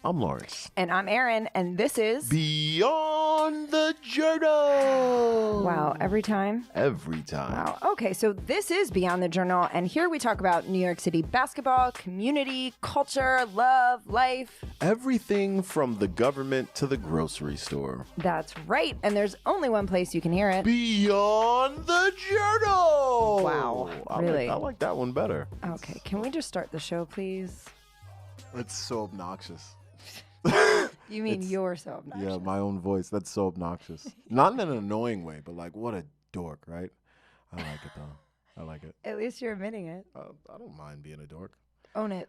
I'm Lawrence. And I'm Erin, and this is Beyonnnd The Journalll. Wow, every time? Every time. Wow. Okay, so this is Beyonnnd The Journalll, and here we talk about New York City basketball, community, culture, love, life. Everything from the government to the grocery store. That's right, and there's only one place you can hear it. Beyonnnd The Journalll. Wow, really? I like that one better. Okay, can we just start the show, please? It's so obnoxious. You mean you're so obnoxious? Yeah, my own voice. That's so obnoxious. Not in an annoying way, but like, what a dork, right? I like it, though. I like it. At least you're admitting it. I don't mind being a dork. Own it.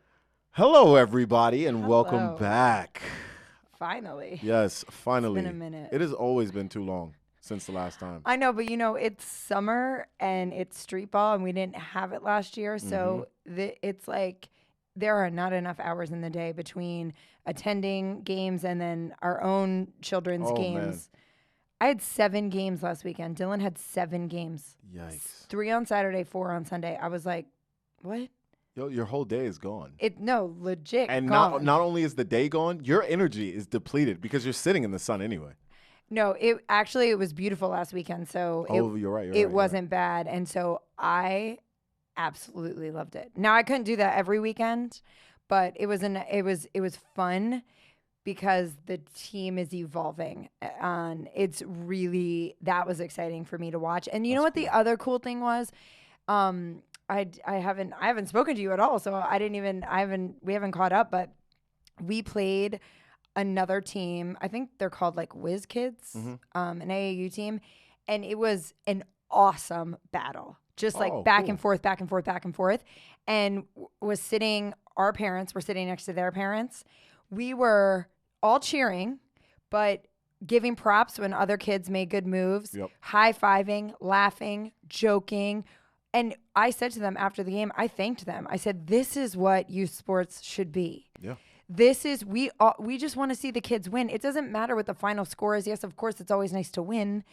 Hello, everybody, and Hello. welcome back. Finally. Yes, finally. It's been a minute. It has always been too long since the last time. I know, but it's summer and it's street ball, and we didn't have it last year. So it's like there are not enough hours in the day between attending games and then our own children's games. Man. I had 7 games last weekend. Dylan had 7 games. Yikes. 3 on Saturday, 4 on Sunday. I was like, what? Yo, your whole day is gone. No, legit and gone. not only is the day gone, your energy is depleted because you're sitting in the sun anyway. No, it was beautiful last weekend. So you're right. It wasn't bad. And so I absolutely loved it. Now I couldn't do that every weekend, but it was fun because the team is evolving. That was exciting for me to watch. And you know what the other cool thing was? I haven't spoken to you at all, so we haven't caught up, but we played another team. I think they're called like Whiz Kids, an AAU team, and it was an awesome battle. Just like back and forth, back and forth, back and forth. And our parents were sitting next to their parents. We were all cheering, but giving props when other kids made good moves, high-fiving, laughing, joking. And I said to them after the game, I thanked them. I said, this is what youth sports should be. Yeah. We just want to see the kids win. It doesn't matter what the final score is. Yes, of course, it's always nice to win.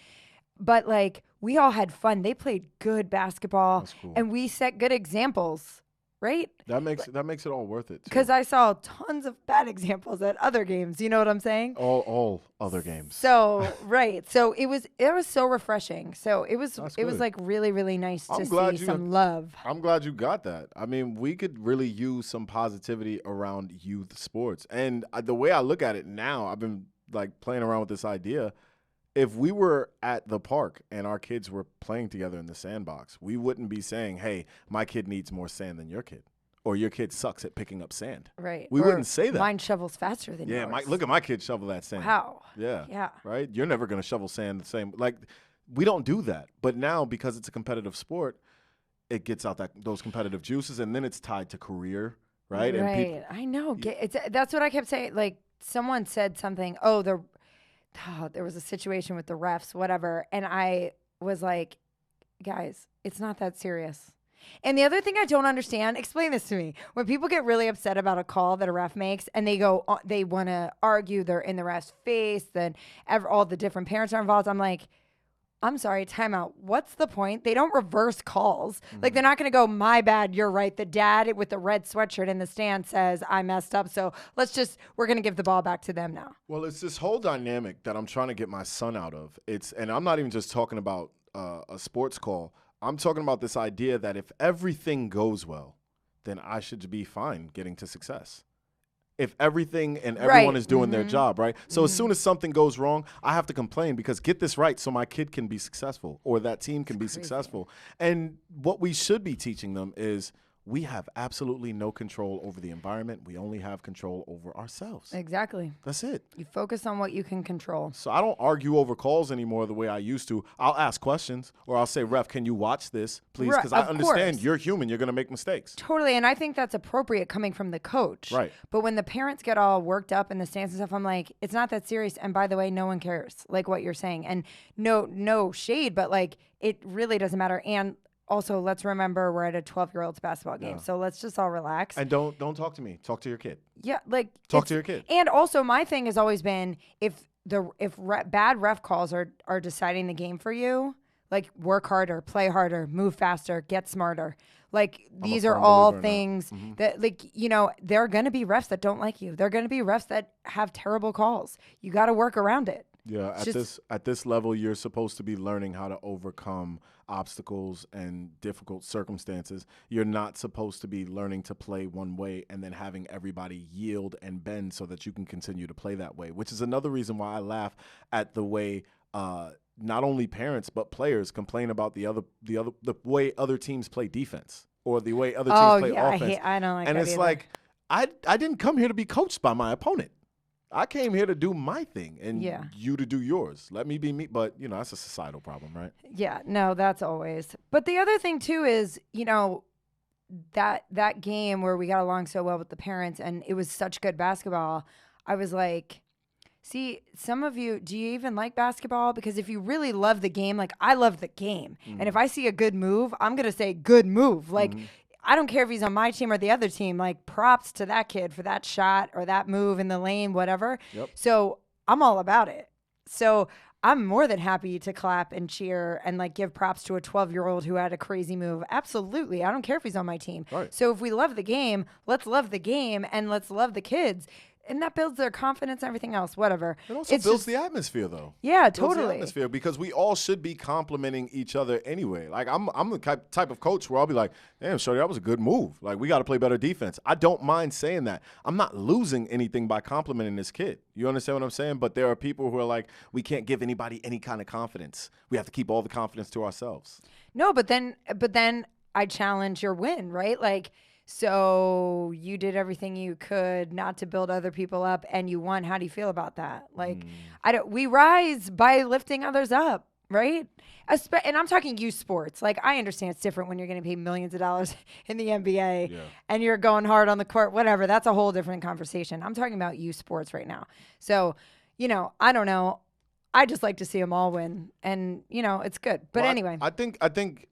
But like, we all had fun. They played good basketball. That's cool. And we set good examples, right? That makes it all worth it. Because I saw tons of bad examples at other games. You know what I'm saying? All other games. So right. So it was so refreshing. So it was like really, really nice to see some love. I'm glad you got that. I mean, we could really use some positivity around youth sports. And the way I look at it now, I've been like playing around with this idea. If we were at the park and our kids were playing together in the sandbox, we wouldn't be saying, hey, my kid needs more sand than your kid. Or your kid sucks at picking up sand. Right. We wouldn't say that. Mine shovels faster than yours. Yeah, look at my kid shovel that sand. Wow. Yeah. Yeah. Right? You're never going to shovel sand the same. Like, we don't do that. But now, because it's a competitive sport, it gets out those competitive juices, and then it's tied to career, right? Right. I know. That's what I kept saying. Like, someone said something, there was a situation with the refs, whatever. And I was like, guys, it's not that serious. And the other thing I don't understand, explain this to me. When people get really upset about a call that a ref makes and they want to argue, they're in the ref's face, then all the different parents are involved. I'm like, I'm sorry, timeout. What's the point? They don't reverse calls. Like, they're not going to go, my bad, you're right. The dad with the red sweatshirt in the stand says, I messed up. So we're going to give the ball back to them now. Well, it's this whole dynamic that I'm trying to get my son out of. And I'm not even just talking about a sports call. I'm talking about this idea that if everything goes well, then I should be fine getting to success. If everything and everyone is doing their job, right? So as soon as something goes wrong, I have to complain because get this right so my kid can be successful or that team can be successful. And what we should be teaching them is we have absolutely no control over the environment. We only have control over ourselves. Exactly. That's it. You focus on what you can control. So I don't argue over calls anymore the way I used to. I'll ask questions or I'll say, ref, can you watch this, please? Because I understand you're human. You're going to make mistakes. Totally. And I think that's appropriate coming from the coach. Right. But when the parents get all worked up in the stands and stuff, I'm like, it's not that serious. And by the way, no one cares, like what you're saying. And no shade, but like it really doesn't matter. And also, let's remember we're at a 12-year-old's basketball game, so let's just all relax. And don't talk to me. Talk to your kid. Yeah, like talk to your kid. And also, my thing has always been if bad ref calls are deciding the game for you, Like, work harder, play harder, move faster, get smarter. Like, these are firm all believer in that. things that, like, you know, there are going to be refs that don't like you. There are going to be refs that have terrible calls. You got to work around it. Yeah, at this level, you're supposed to be learning how to overcome obstacles and difficult circumstances. You're not supposed to be learning to play one way and then having everybody yield and bend so that you can continue to play that way, which is another reason why I laugh at the way not only parents but players complain about the way other teams play defense or the way other teams play offense. I don't like and that it's either. like I didn't come here to be coached by my opponent. I came here to do my thing and you to do yours. Let me be me. But, you know, that's a societal problem, right? Yeah, no, that's always. But the other thing, too, is, you know, that game where we got along so well with the parents and it was such good basketball, I was like, see, some of you, do you even like basketball? Because if you really love the game, like I love the game. And if I see a good move, I'm going to say good move. Like, I don't care if he's on my team or the other team, like props to that kid for that shot or that move in the lane, whatever. Yep. So I'm all about it. So I'm more than happy to clap and cheer and like give props to a 12-year-old who had a crazy move. Absolutely. I don't care if he's on my team. Right. So if we love the game, let's love the game and let's love the kids. And that builds their confidence and everything else, whatever. It also builds the atmosphere, though. Yeah, It builds the totally. atmosphere because we all should be complimenting each other anyway. Like, I'm the type of coach where I'll be like, damn, Shorty, that was a good move. Like, we got to play better defense. I don't mind saying that. I'm not losing anything by complimenting this kid. You understand what I'm saying? But there are people who are like, we can't give anybody any kind of confidence. We have to keep all the confidence to ourselves. No, but then I challenge your win, right? Like, so you did everything you could not to build other people up and you won. How do you feel about that? Like, we rise by lifting others up, right? And I'm talking youth sports. Like, I understand it's different when you're getting paid millions of dollars in the NBA and you're going hard on the court, whatever. That's a whole different conversation. I'm talking about youth sports right now. So, you know, I don't know. I just like to see them all win and, you know, it's good. But anyway. I think.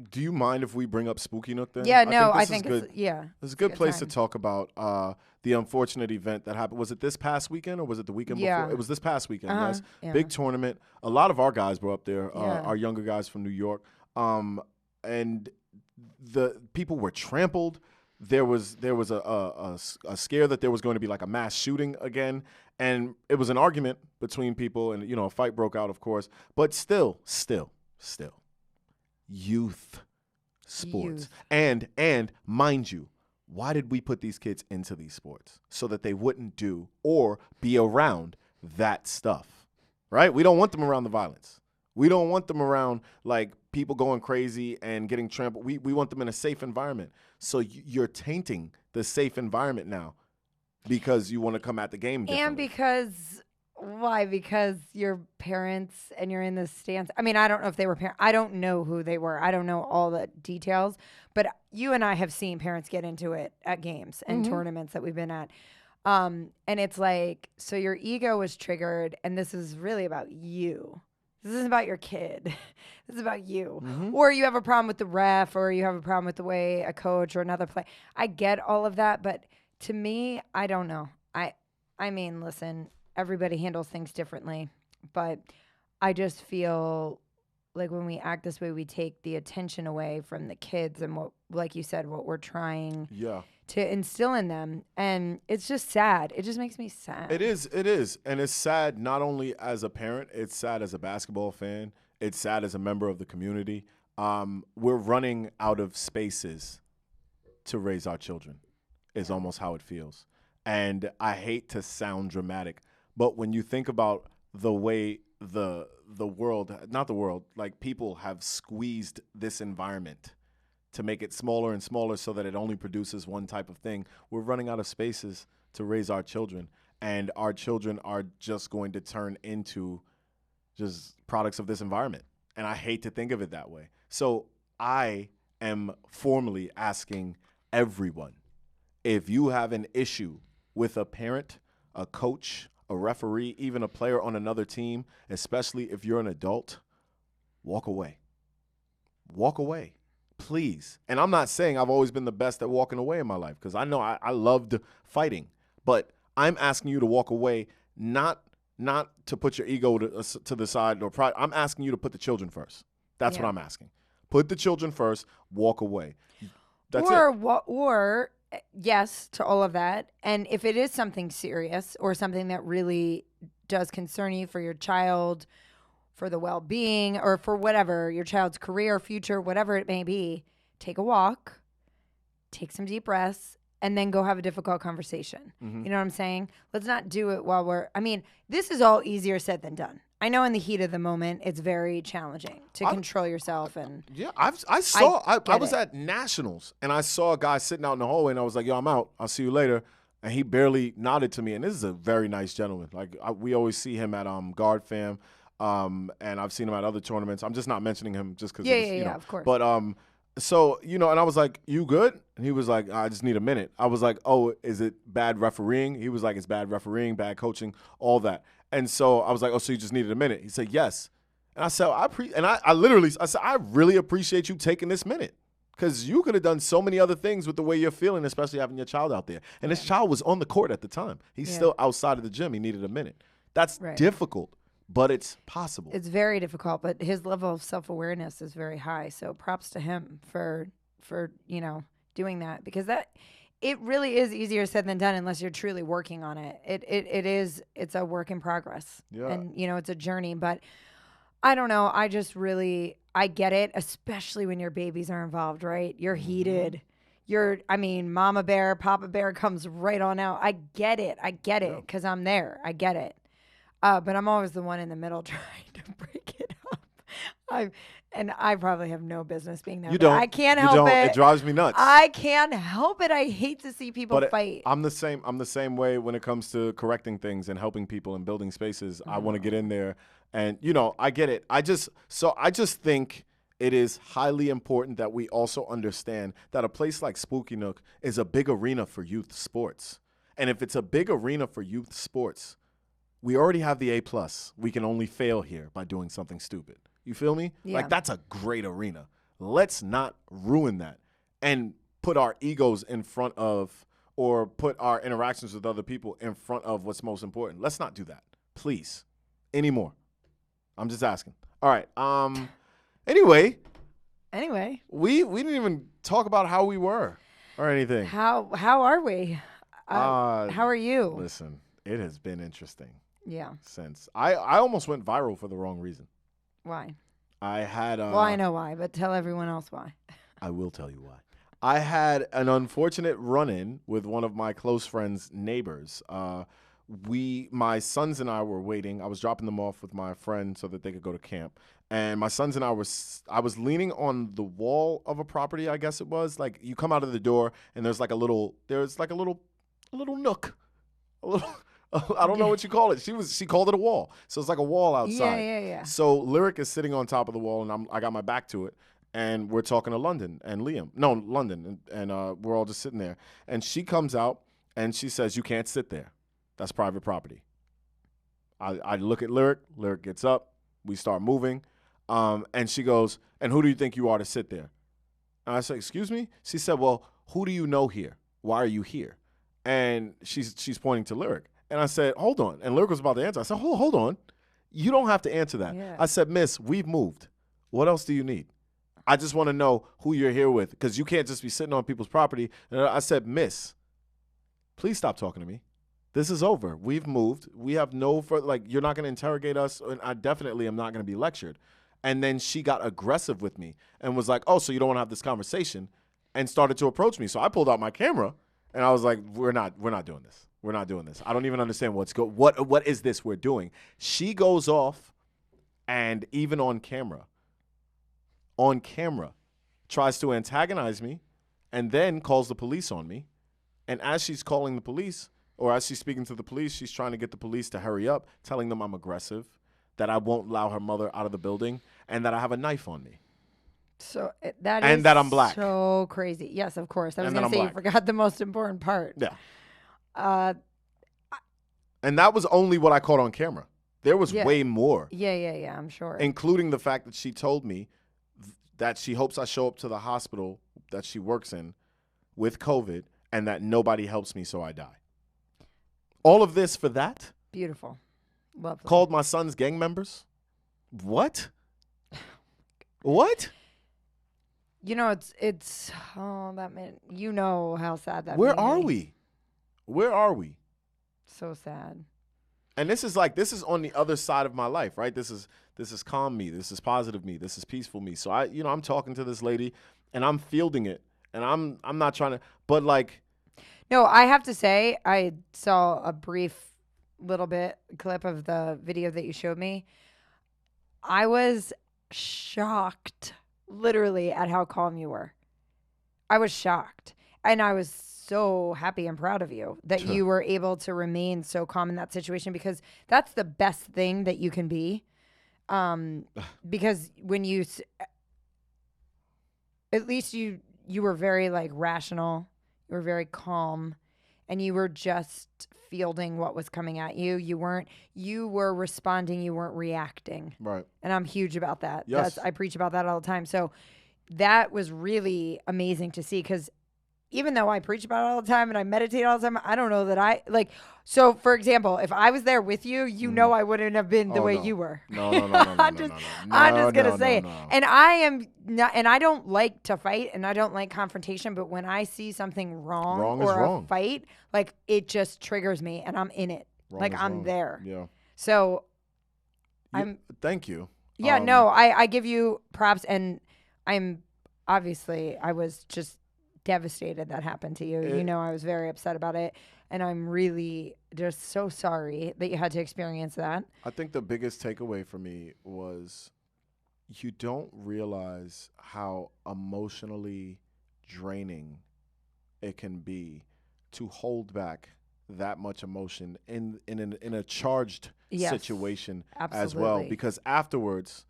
Do you mind if we bring up SpookyNook then? Yeah, no, I think think it's yeah. It's a good place time. to talk about the unfortunate event that happened. Was it this past weekend or was it the weekend before? It was this past weekend, yes. Yeah. Big tournament. A lot of our guys were up there, our younger guys from New York. And the people were trampled. There was a scare that there was going to be like a mass shooting again. And it was an argument between people and, you know, a fight broke out, of course. But still. Youth sports. And mind you, why did we put these kids into these sports? So that they wouldn't do or be around that stuff, right? We don't want them around the violence. We don't want them around like people going crazy and getting trampled. We want them in a safe environment. So you're tainting the safe environment now because you want to come at the game differently. And because why? Because you're parents and you're in the stands. I mean, I don't know if they were parents. I don't know who they were. I don't know all the details. But you and I have seen parents get into it at games and tournaments that we've been at. And it's like, so your ego was triggered, and this is really about you. This isn't about your kid. This is about you. Or you have a problem with the ref, or you have a problem with the way a coach or another play. I get all of that, but to me, I don't know. I mean, listen, everybody handles things differently, but I just feel like when we act this way, we take the attention away from the kids and what, like you said, what we're trying to instill in them. And it's just sad. It just makes me sad. It is. And it's sad not only as a parent, it's sad as a basketball fan. It's sad as a member of the community. We're running out of spaces to raise our children is almost how it feels. And I hate to sound dramatic, but when you think about the way the world, not the world, like people have squeezed this environment to make it smaller and smaller so that it only produces one type of thing, we're running out of spaces to raise our children. And our children are just going to turn into just products of this environment. And I hate to think of it that way. So I am formally asking everyone, if you have an issue with a parent, a coach, a referee, even a player on another team, especially if you're an adult, walk away. Walk away, please. And I'm not saying I've always been the best at walking away in my life, because I know I loved fighting. But I'm asking you to walk away, not to put your ego to the side or pride. I'm asking you to put the children first. That's what I'm asking. Put the children first, walk away. That's it. Or yes to all of that. And if it is something serious or something that really does concern you for your child, for the well-being, or for whatever, your child's career, future, whatever it may be, take a walk, take some deep breaths, and then go have a difficult conversation. Mm-hmm. You know what I'm saying? Let's not do it while this is all easier said than done. I know in the heat of the moment, it's very challenging to control yourself. And yeah, I was at Nationals, and I saw a guy sitting out in the hallway, and I was like, yo, I'm out. I'll see you later. And he barely nodded to me, and this is a very nice gentleman. Like, we always see him at Guard Fam, and I've seen him at other tournaments. I'm just not mentioning him just because yeah, of course. But so, and I was like, you good? And he was like, I just need a minute. I was like, oh, is it bad refereeing? He was like, it's bad refereeing, bad coaching, all that. And so I was like, oh, so you just needed a minute? He said, yes. And I said, I literally said, I really appreciate you taking this minute, because you could have done so many other things with the way you're feeling, especially having your child out there. And his child was on the court at the time. He's still outside of the gym. He needed a minute. That's difficult, but it's possible. It's very difficult, but his level of self-awareness is very high. So props to him for doing that, because it really is easier said than done unless you're truly working on it. It's a work in progress. Yeah. And it's a journey, but I don't know. I get it, especially when your babies are involved, right? You're heated. Mama bear, Papa bear comes right on out. I get it because I'm there. I get it. But I'm always the one in the middle trying to break it up. I probably have no business being there. You don't. I can't help it. It drives me nuts. I can't help it. I hate to see people fight. I'm the same way when it comes to correcting things and helping people and building spaces. I want to get in there, and I get it. I just think it is highly important that we also understand that a place like SpookyNook is a big arena for youth sports. And if it's a big arena for youth sports, we already have the A+. We can only fail here by doing something stupid. You feel me? Yeah. Like, that's a great arena. Let's not ruin that and put our egos in front of, or put our interactions with other people in front of what's most important. Let's not do that, please, anymore. I'm just asking. All right. Anyway, we didn't even talk about how we were or anything. How are we? How are you? Listen, it has been interesting. Yeah. Since I almost went viral for the wrong reason. Why? I had well, I know why, but tell everyone else why. I will tell you why. I had an unfortunate run-in with one of my close friends' neighbors. My sons and I were waiting. I was dropping them off with my friend so that they could go to camp. And my sons and I was leaning on the wall of a property, I guess it was. Like, you come out of the door and there's like a little nook. I don't know what you call it. She called it a wall. So it's like a wall outside. Yeah. So Lyric is sitting on top of the wall, and I got my back to it, and we're talking to London and Liam. No, London, and we're all just sitting there. And she comes out, and she says, "You can't sit there. That's private property." I look at Lyric. Lyric gets up. We start moving, and she goes, "And who do you think you are to sit there?" And I said, "Excuse me?" She said, "Well, who do you know here? Why are you here?" And she's pointing to Lyric. And I said, hold on. And Lyric was about to answer. I said, hold on. You don't have to answer that. Yeah. I said, "Miss, we've moved. What else do you need? I just want to know who you're here with, because you can't just be sitting on people's property." And I said, "Miss, please stop talking to me. This is over. We've moved. We have no further, you're not going to interrogate us, and I definitely am not going to be lectured." And then she got aggressive with me and was like, "Oh, so you don't want to have this conversation?" and started to approach me. So I pulled out my camera, and I was like, we're not doing this. We're not doing this. I don't even understand what is this we're doing. She goes off, and even on camera, tries to antagonize me, and then calls the police on me. And as she's calling the police, or as she's speaking to the police, she's trying to get the police to hurry up, telling them I'm aggressive, that I won't allow her mother out of the building, and that I have a knife on me. So that I'm black. So crazy. Yes, of course. I was going to say, you forgot the most important part. Yeah. And that was only what I caught on camera. There was way more. Yeah, I'm sure. Including the fact that she told me that she hopes I show up to the hospital that she works in with COVID, and that nobody helps me, so I die. All of this for that? Beautiful. Lovely. Called my son's gang members? What? What? You know, it's oh, that man, you know how sad that Where made are me. we? Where are we? So sad. And this is on the other side of my life, right? This is calm me. This is positive me. This is peaceful me. So I'm talking to this lady and I'm fielding it. And I'm not trying to, but like. No, I have to say, I saw a brief little bit clip of the video that you showed me. I was shocked, literally, at how calm you were. I was shocked. And I was so happy and proud of you that you were able to remain so calm in that situation, because that's the best thing that you can be. Because when you, at least you were very like rational, you were very calm, and you were just fielding what was coming at you. You were responding, you weren't reacting. Right. And I'm huge about that. Yes. I preach about that all the time. So that was really amazing to see, because even though I preach about it all the time and I meditate all the time, I don't know that I like. So, for example, if I was there with you, you know, I wouldn't have been the way you were. No. I'm just gonna say it. And I am not, and I don't like to fight, and I don't like confrontation. But when I see something wrong or a fight, like, it just triggers me, and I'm in it. Like, I'm there. Yeah. So, Thank you. Yeah. No, I give you props, and I was just devastated that happened to you. I was very upset about it, and I'm really just so sorry that you had to experience that. I think the biggest takeaway for me was you don't realize how emotionally draining it can be to hold back that much emotion in a charged situation as well, because afterwards,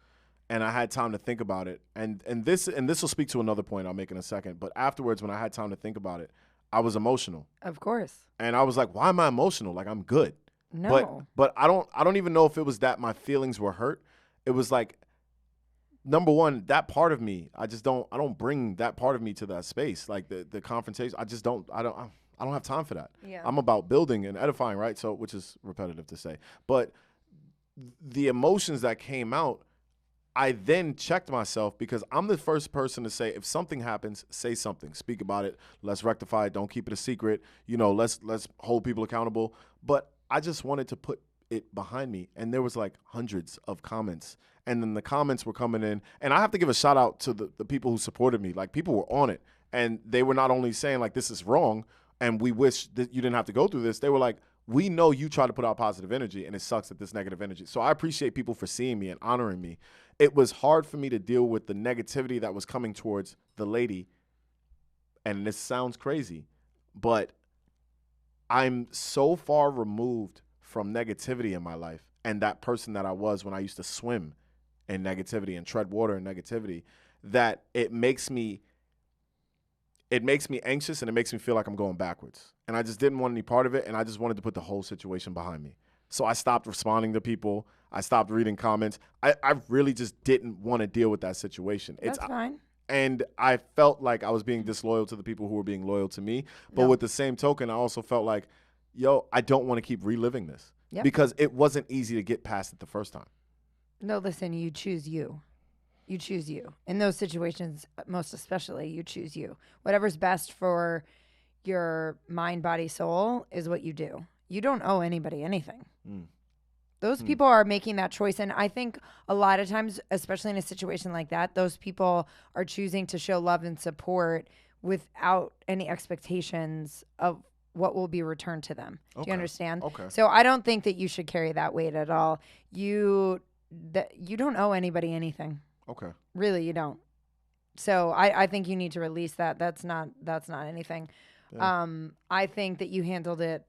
and I had time to think about it. And this will speak to another point I'll make in a second. But afterwards, when I had time to think about it, I was emotional. Of course. And I was like, why am I emotional? Like, I'm good. No. But I don't even know if it was that my feelings were hurt. It was like, number one, that part of me, I don't bring that part of me to that space. Like the confrontation, I don't have time for that. Yeah. I'm about building and edifying, right? So, which is repetitive to say. But the emotions that came out, I then checked myself, because I'm the first person to say, if something happens, say something, speak about it. Let's rectify it. Don't keep it a secret. Let's hold people accountable. But I just wanted to put it behind me. And there was like hundreds of comments. And then the comments were coming in. And I have to give a shout out to the people who supported me. Like, people were on it. And they were not only saying like, this is wrong, and we wish that you didn't have to go through this. They were like, we know you try to put out positive energy, and it sucks at this negative energy. So I appreciate people for seeing me and honoring me. It was hard for me to deal with the negativity that was coming towards the lady. And this sounds crazy, but I'm so far removed from negativity in my life and that person that I was when I used to swim in negativity and tread water in negativity, that it makes me anxious, and it makes me feel like I'm going backwards. And I just didn't want any part of it, and I just wanted to put the whole situation behind me. So I stopped responding to people. I stopped reading comments. I really just didn't want to deal with that situation. That's fine. And I felt like I was being disloyal to the people who were being loyal to me. But with the same token, I also felt like, I don't want to keep reliving this. Yep. Because it wasn't easy to get past it the first time. No, listen, you choose you. You choose you. In those situations, most especially, you choose you. Whatever's best for your mind, body, soul is what you do. You don't owe anybody anything. Those people are making that choice. And I think a lot of times, especially in a situation like that, those people are choosing to show love and support without any expectations of what will be returned to them. Okay. Do you understand? Okay. So I don't think that you should carry that weight at all. You don't owe anybody anything. Okay. Really, you don't. So I think you need to release that. That's not anything. Yeah. I think that you handled it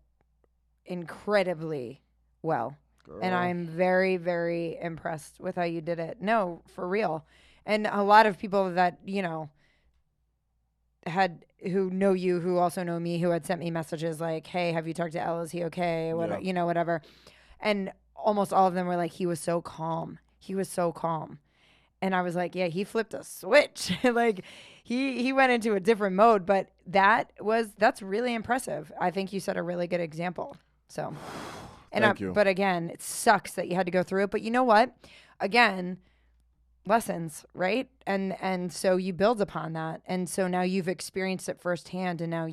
incredibly well. Girl. And I'm very, very impressed with how you did it. No, for real. And a lot of people that, who know you, who also know me, who had sent me messages like, hey, have you talked to Elle? Is he okay? Whatever. And almost all of them were like, he was so calm. He was so calm. And I was like, yeah, he flipped a switch. Like he went into a different mode, but that's really impressive. I think you set a really good example. So, Thank you. But again, it sucks that you had to go through it. But you know what? Again, lessons, right? And so you build upon that. And so now you've experienced it firsthand, and now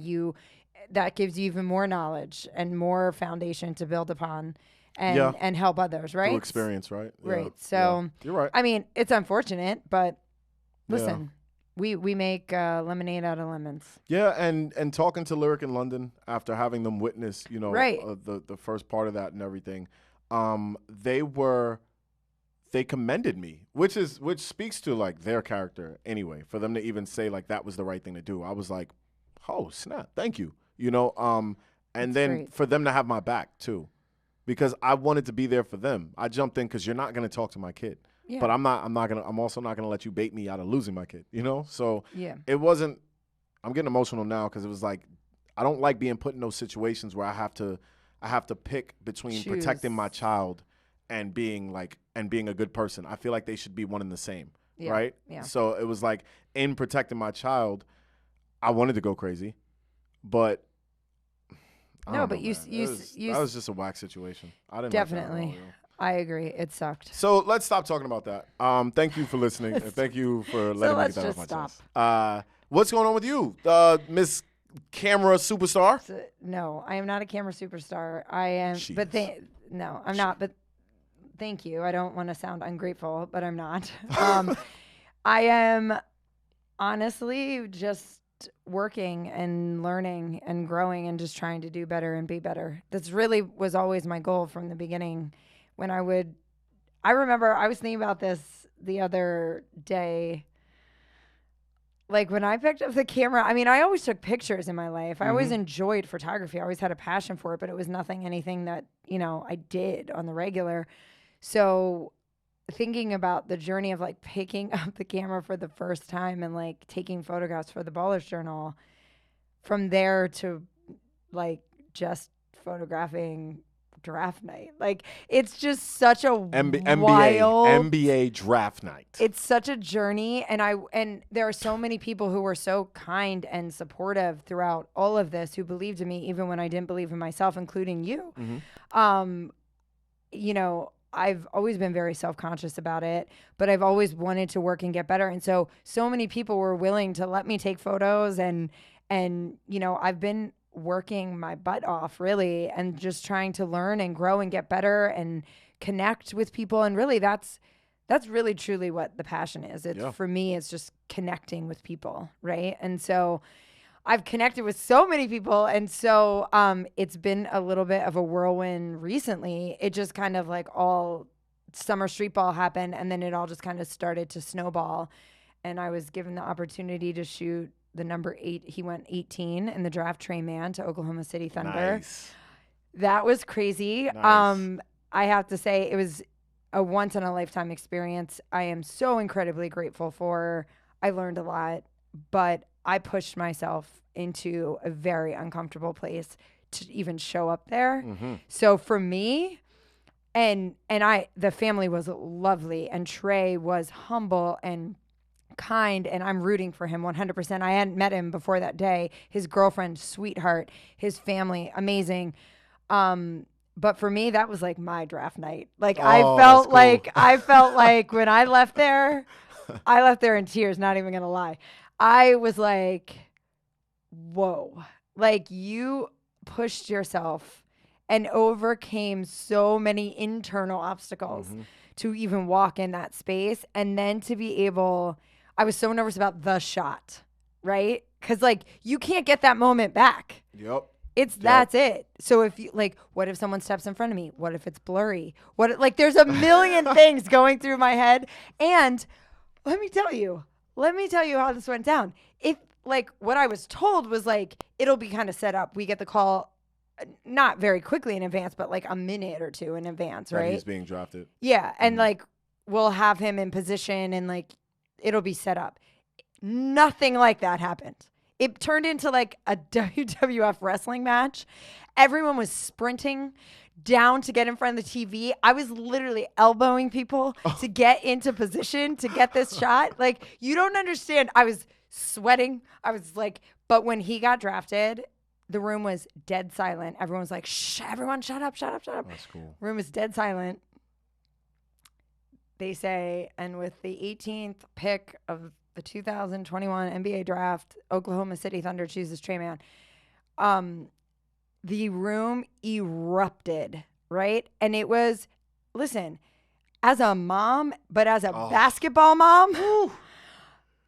that gives you even more knowledge and more foundation to build upon and help others, right? Through experience, right? Right. So you're right. I mean, it's unfortunate, but listen, we make lemonade out of lemons. Yeah, and talking to Lyric in London after having them witness, the first part of that and everything, they commended me, which speaks to like their character anyway. For them to even say like that was the right thing to do, I was like, oh snap, thank you, and That's then great. for them to have my back too, because I wanted to be there for them. I jumped in because you're not gonna talk to my kid. Yeah. But I'm also not gonna let you bait me out of losing my kid, So it wasn't. I'm getting emotional now because it was like I don't like being put in those situations where I have to pick between protecting my child and being a good person. I feel like they should be one and the same, right? Yeah. So it was like in protecting my child, I wanted to go crazy, but that was just a whack situation. I didn't definitely. Like that at all, I agree. It sucked. So let's stop talking about that. Thank you for listening, and thank you for letting me get that off my chest. What's going on with you, Miss Camera Superstar? No, I am not a camera superstar. I am, but no, I'm not. But thank you. I don't want to sound ungrateful, but I'm not. I am honestly just working and learning and growing and just trying to do better and be better. That's really was always my goal from the beginning. I remember I was thinking about this the other day. Like when I picked up the camera, I mean, I always took pictures in my life. I always enjoyed photography. I always had a passion for it, but it was anything that, I did on the regular. So thinking about the journey of like picking up the camera for the first time and like taking photographs for the Ballers Journal, from there to like just photographing draft night. Like it's just such a wild NBA draft night. It's such a journey, and there are so many people who were so kind and supportive throughout all of this, who believed in me even when I didn't believe in myself, including you. I've always been very self-conscious about it, but I've always wanted to work and get better. And so many people were willing to let me take photos, and I've been working my butt off really, and just trying to learn and grow and get better and connect with people. And really that's really truly what the passion is. For me, it's just connecting with people. Right. And so I've connected with so many people. And so it's been a little bit of a whirlwind recently. It just kind of like all summer street ball happened, and then it all just kind of started to snowball. And I was given the opportunity to shoot the number 8. He went 18 in the draft, Trey Mann, to Oklahoma City Thunder. Nice. That was crazy. Nice. I have to say it was a once in a lifetime experience. I am so incredibly grateful for. I learned a lot, but I pushed myself into a very uncomfortable place to even show up there. So for me, and the family was lovely, and Trey was humble and kind, and I'm rooting for him 100%. I hadn't met him before that day. His girlfriend, sweetheart. His family, amazing. But for me, that was like my draft night. Like I felt like when I left there in tears, not even gonna lie. I was like, whoa, like you pushed yourself and overcame so many internal obstacles to even walk in that space. And then to be able, I was so nervous about the shot, right? Because like you can't get that moment back. Yep. That's it. So if you like, what if someone steps in front of me? What if it's blurry? There's a million things going through my head. And let me tell you how this went down. If like what I was told was like, it'll be kind of set up. We get the call not very quickly in advance, but like a minute or two in advance, right? That he's being drafted. Yeah. And like, we'll have him in position and like, it'll be set up. Nothing like that happened. It turned into like a WWF wrestling match. Everyone was sprinting down to get in front of the TV. I was literally elbowing people to get into position to get this shot. Like, you don't understand. I was sweating. I was like, but when he got drafted, the room was dead silent. Everyone was like, shh, everyone shut up, shut up, shut up. That's cool. Room was dead silent. they say, and with the 18th pick of the 2021 NBA draft, Oklahoma City Thunder chooses Trey Mann. The room erupted, right? And it was, listen, as a mom, but as a basketball mom,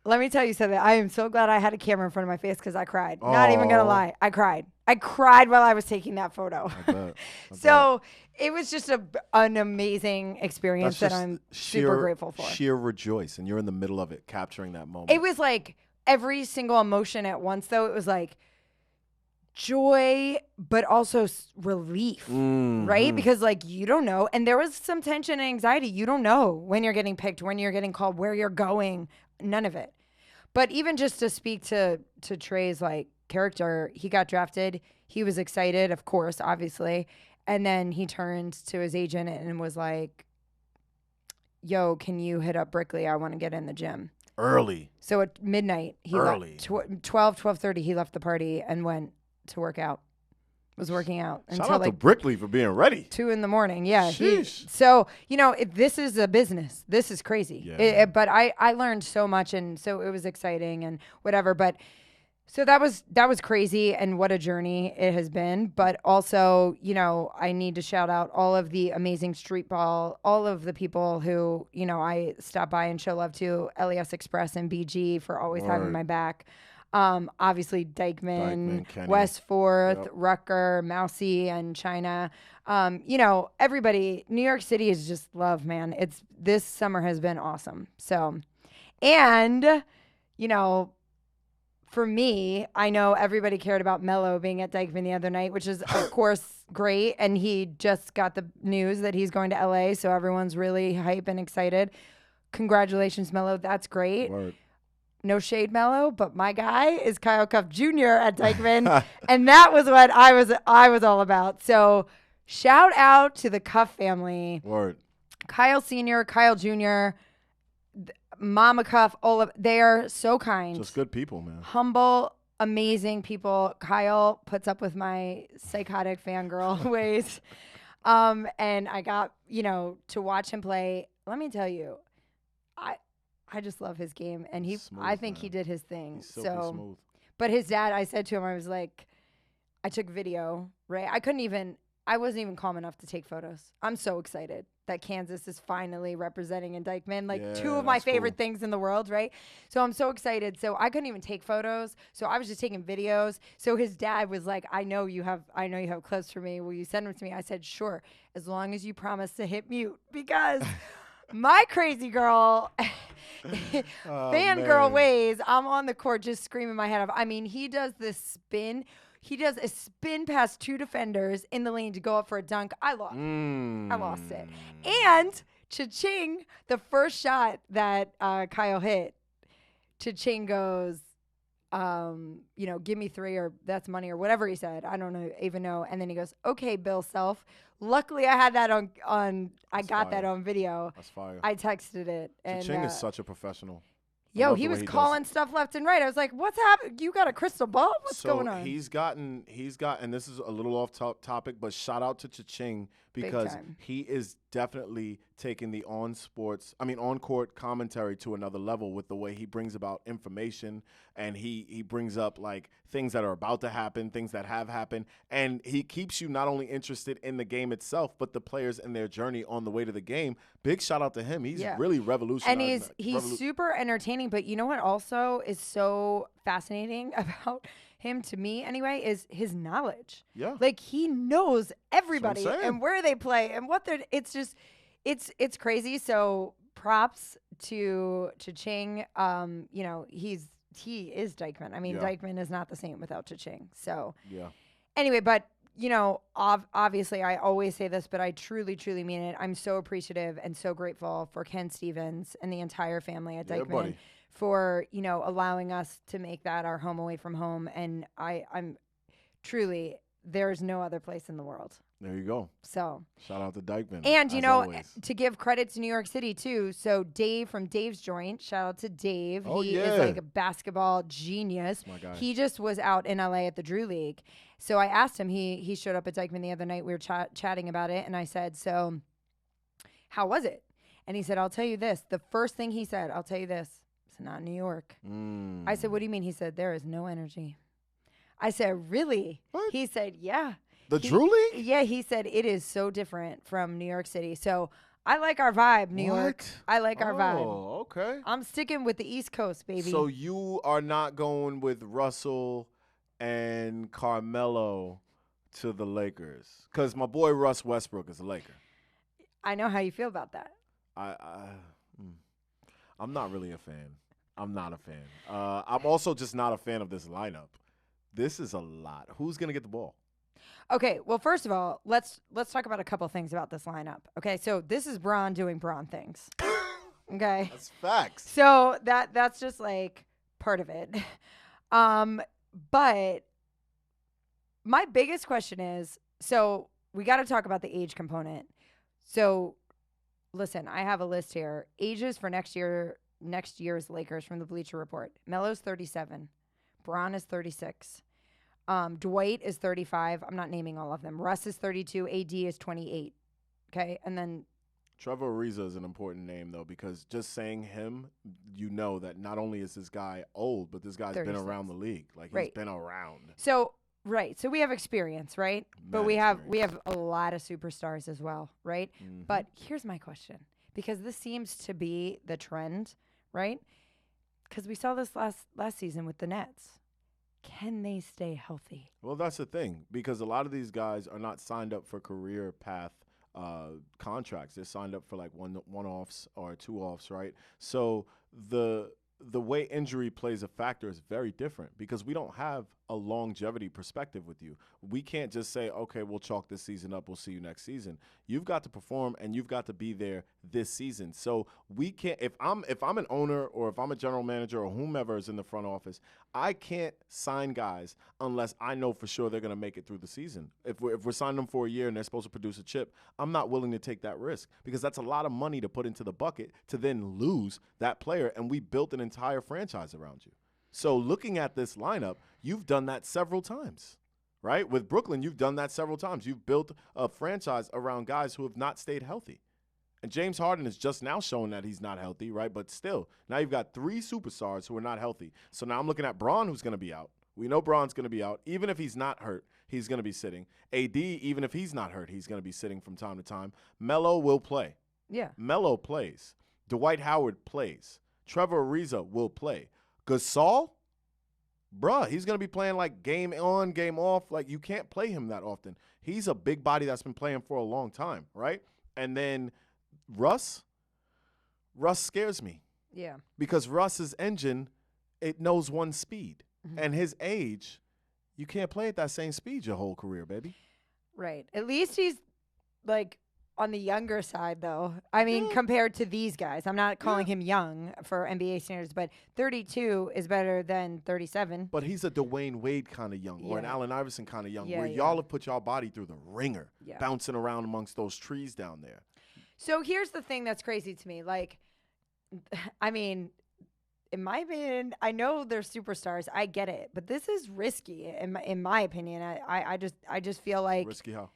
let me tell you something. I am so glad I had a camera in front of my face because I cried. Not even going to lie. I cried. I cried while I was taking that photo. I bet. So it was just an amazing experience that I'm super grateful for. Sheer rejoice. And you're in the middle of it, capturing that moment. It was like every single emotion at once, though. It was like joy, but also relief, right? Because like you don't know. And there was some tension and anxiety. You don't know when you're getting picked, when you're getting called, where you're going. None of it. But even just to speak to Trey's like character, he got drafted. He was excited, of course, obviously. And then he turned to his agent and was like, yo, can you hit up Brickley? I want to get in the gym. Early. So at midnight, he left. 12:30, he left the party and went to work out. Was working out Shout until out to Brickley for being ready. 2 a.m. Yeah. Sheesh. This is a business. This is crazy. Yeah. But I learned so much, and so it was exciting and whatever. But so that was crazy, and what a journey it has been. But also, I need to shout out all of the amazing street ball, all of the people who, I stop by and show love to, LES Express and BG for always having my back. Obviously Dykeman, Westforth, Rucker, Mousy, and China. Everybody, New York City is just love, man. This summer has been awesome. So, and, for me, I know everybody cared about Melo being at Dykeman the other night, which is, of course, great. And he just got the news that he's going to LA. So everyone's really hype and excited. Congratulations, Melo. That's great. Word. No shade, Mello, but my guy is Kyle Cuff Jr. at Dykeman, and that was what I was all about. So, shout out to the Cuff family. Word. Kyle Sr., Kyle Jr., Mama Cuff, they are so kind. Just good people, man. Humble, amazing people. Kyle puts up with my psychotic fangirl ways. And I got, to watch him play. Let me tell you, I just love his game, and I think he did his thing. He's silky smooth. But his dad, I said to him, I was like, I took video, right? I wasn't even calm enough to take photos. I'm so excited that Kansas is finally representing in Dykeman, two of my favorite things in the world, right? So I'm so excited. So I couldn't even take photos. So I was just taking videos. So his dad was like, I know you have clips for me. Will you send them to me? I said, sure, as long as you promise to hit mute, because my crazy girl fangirl ways, I'm on the court just screaming my head off. I mean, he does this spin. He does a spin past 2 defenders in the lane to go up for a dunk. I lost. I lost it. And cha-ching, the first shot that Kyle hit, cha-ching goes, give me 3 or that's money or whatever he said. I don't even know. And then he goes, okay, Bill Self. Luckily, I had that that on video. That's fire. I texted it. Cha-ching is such a professional. Yo, he was calling stuff left and right. I was like, what's happening? You got a crystal ball? What's going on? He's gotten, and this is a little off topic, but shout out to Cha-ching because he is definitely taking the on-court commentary to another level with the way he brings about information, and he brings up like things that are about to happen, things that have happened, and he keeps you not only interested in the game itself, but the players and their journey on the way to the game. Big shout out to him. He's really revolutionized. And he's super entertaining, but you know what also is so fascinating about him, to me anyway, is his knowledge. Yeah. Like, he knows everybody and where they play and what they're, it's just, it's crazy. So props to Cha-ching. He is Dykeman. I mean, Dykeman is not the same without Cha-ching. So anyway, but obviously I always say this, but I truly, truly mean it. I'm so appreciative and so grateful for Ken Stevens and the entire family at Dykeman for, allowing us to make that our home away from home. And I'm truly, there's no other place in the world. There you go. So shout out to Dykeman. And, to give credit to New York City, too. So Dave from Dave's Joint, shout out to Dave. He is like a basketball genius. My guy. He just was out in LA at the Drew League. So I asked him, he showed up at Dykeman the other night. We were chatting about it. And I said, so how was it? And he said, I'll tell you this. The first thing he said, I'll tell you this. It's not New York. I said, what do you mean? He said, there is no energy. I said, really? What? He said, yeah. The Drew League? Yeah, he said, it is so different from New York City. So I like our vibe, New York. I like our vibe. Oh, okay. I'm sticking with the East Coast, baby. So you are not going with Russell and Carmelo to the Lakers? Because my boy Russ Westbrook is a Laker. I know how you feel about that. I'm not really a fan. I'm not a fan. I'm also just not a fan of this lineup. This is a lot. Who's going to get the ball? Okay, well, first of all, let's talk about a couple things about this lineup. Okay, so this is Bron doing Bron things. Okay, that's facts. So that's just like part of it. But my biggest question is, so we got to talk about the age component. So listen, I have a list here. Ages for next year's Lakers from the Bleacher Report. Melo's 37. Bron is 36. Dwight is 35. I'm not naming all of them. Russ is 32. AD is 28. Okay, and then Trevor Ariza is an important name, though, because just saying him, you know that not only is this guy old, but this guy's 36. been around the league. Like, he's been around. So, right. So we have experience, right? But we have a lot of superstars as well, right? Mm-hmm. But here's my question, because this seems to be the trend, right? Because we saw this last season with the Nets. Can they stay healthy? Well, that's the thing, because a lot of these guys are not signed up for career path contracts. They're signed up for like one-offs or two-offs, right? So the way injury plays a factor is very different, because we don't have a longevity perspective with you. We can't just say, okay, we'll chalk this season up, we'll see you next season. You've got to perform, and you've got to be there this season. So we can't, if I'm an owner, or if I'm a general manager, or whomever is in the front office, I can't sign guys unless I know for sure they're going to make it through the season. If we're signing them for a year and they're supposed to produce a chip, I'm not willing to take that risk, because that's a lot of money to put into the bucket to then lose that player, and we built an entire franchise around you. So looking at this lineup, you've done that several times, right? With Brooklyn, you've done that several times. You've built a franchise around guys who have not stayed healthy. And James Harden is just now showing that he's not healthy, right? But still, now you've got three superstars who are not healthy. So now I'm looking at Bron, who's going to be out. We know Bron's going to be out. Even if he's not hurt, he's going to be sitting. AD, even if he's not hurt, he's going to be sitting from time to time. Melo will play. Yeah. Melo plays. Dwight Howard plays. Trevor Ariza will play. Gasol, bruh, he's going to be playing like game on, game off. Like, you can't play him that often. He's a big body that's been playing for a long time, right? And then Russ scares me. Yeah. Because Russ's engine, it knows one speed. Mm-hmm. And his age, you can't play at that same speed your whole career, baby. Right. At least he's, like, on the younger side, though. I mean, compared to these guys. I'm not calling him young for NBA standards, but 32 is better than 37. But he's a Dwayne Wade kind of young, or an Allen Iverson kind of young, where yeah. y'all have put y'all body through the ringer, bouncing around amongst those trees down there. So here's the thing that's crazy to me. Like, I mean, in my opinion, I know they're superstars. I get it. But this is risky, in my opinion. I just feel like... Risky how?